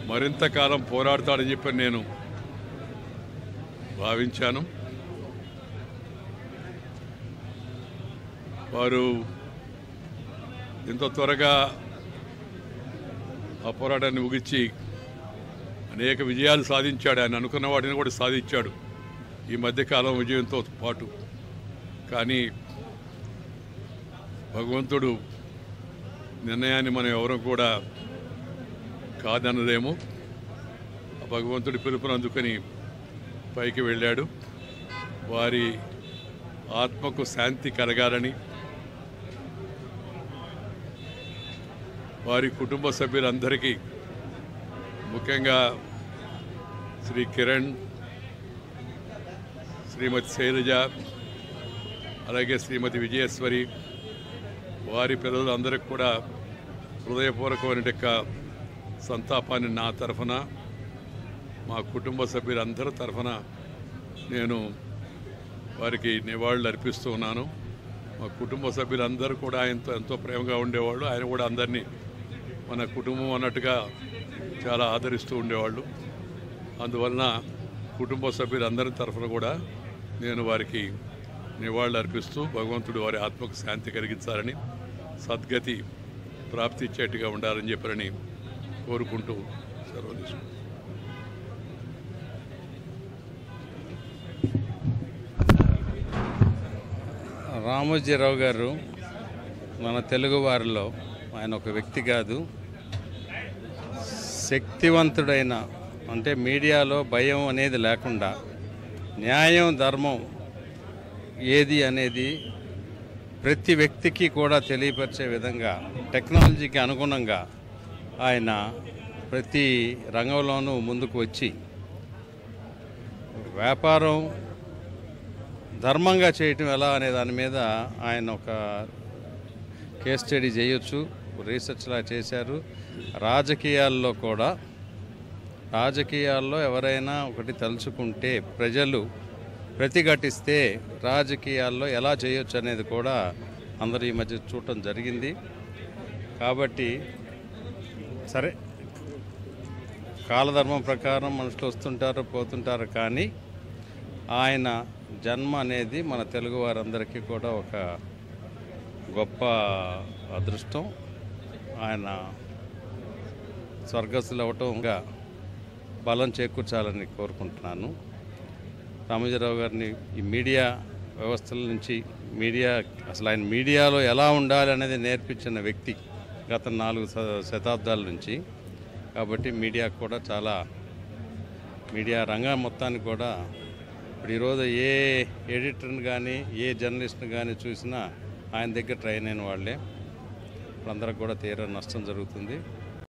మరింత కాలం పోరాడతాడని చెప్పి నేను భావించాను. వారు ఇంత త్వరగా ఆ పోరాటాన్ని ముగించి అనేక విజయాలు సాధించాడు. ఆయన అనుకున్న వాటిని కూడా సాధించాడు ఈ మధ్యకాలం విజయంతో పాటు. కానీ భగవంతుడు నిర్ణయాన్ని మనం ఎవరూ కూడా కాదన్నదేమో. ఆ భగవంతుడి పిలుపును అందుకని పైకి వెళ్ళాడు. వారి ఆత్మకు శాంతి కలగాలని, వారి కుటుంబ సభ్యులందరికీ, ముఖ్యంగా శ్రీ కిరణ్, శ్రీమతి శైలజ, అలాగే శ్రీమతి విజయేశ్వరి, వారి పిల్లలందరికీ కూడా హృదయపూర్వకమైన సంతాపాన్ని నా తరఫున, మా కుటుంబ సభ్యులందరి తరఫున నేను వారికి నివాళులు అర్పిస్తూ ఉన్నాను. మా కుటుంబ సభ్యులందరూ కూడా ఆయనతో ఎంతో ప్రేమగా ఉండేవాళ్ళు. ఆయన కూడా అందరినీ మన కుటుంబం అన్నట్టుగా చాలా ఆదరిస్తూ ఉండేవాళ్ళు. అందువలన కుటుంబ సభ్యులందరి తరఫున కూడా నేను వారికి నివాళులు అర్పిస్తూ భగవంతుడు వారి ఆత్మకు శాంతి కలిగించాలని, సద్గతి ప్రాప్తిచ్చేట్టుగా ఉండాలని చెప్పారని కోరుకుంటూ సెలవు తీసుకుంటాను. రామోజీరావు గారు మన తెలుగు వారిలో ఆయన ఒక వ్యక్తి కాదు, శక్తివంతుడైన, అంటే మీడియాలో భయం అనేది లేకుండా న్యాయం ధర్మం ఏది అనేది ప్రతి వ్యక్తికి కూడా తెలియపరిచే విధంగా టెక్నాలజీకి అనుగుణంగా ఆయన ప్రతి రంగంలోనూ ముందుకు వచ్చి వ్యాపారం ధర్మంగా చేయటం ఎలా అనే దాని మీద ఆయన ఒక కేస్ స్టడీ చేయొచ్చు, రీసెర్చ్లా చేశారు. రాజకీయాల్లో కూడా, రాజకీయాల్లో ఎవరైనా ఒకటి తలుచుకుంటే ప్రజలు ప్రతిఘటిస్తే రాజకీయాల్లో ఎలా చేయొచ్చు అనేది కూడా అందరూ ఈ మధ్య చూడటం జరిగింది. కాబట్టి సరే, కాలధర్మం ప్రకారం మనుషులు వస్తుంటారు పోతుంటారు, కానీ ఆయన జన్మ అనేది మన తెలుగు వారందరికీ కూడా ఒక గొప్ప అదృష్టం. ఆయన స్వర్గస్థులు అవ్వటంగా బలం చేకూర్చాలని కోరుకుంటున్నాను. రామోజీరావు గారిని ఈ మీడియా వ్యవస్థల నుంచి, అసలు ఆయన మీడియాలో ఎలా ఉండాలి అనేది నేర్పించిన వ్యక్తి గత 4 శతాబ్దాల నుంచి. కాబట్టి మీడియా కూడా చాలా, మీడియా రంగం మొత్తానికి కూడా ఇప్పుడు ఈరోజు ఏ ఎడిటర్ని కానీ ఏ జర్నలిస్ట్ని కానీ చూసినా ఆయన దగ్గర ట్రైన్ అయిన వాళ్ళే. ఇప్పుడు అందరికి కూడా తీవ్ర నష్టం జరుగుతుంది.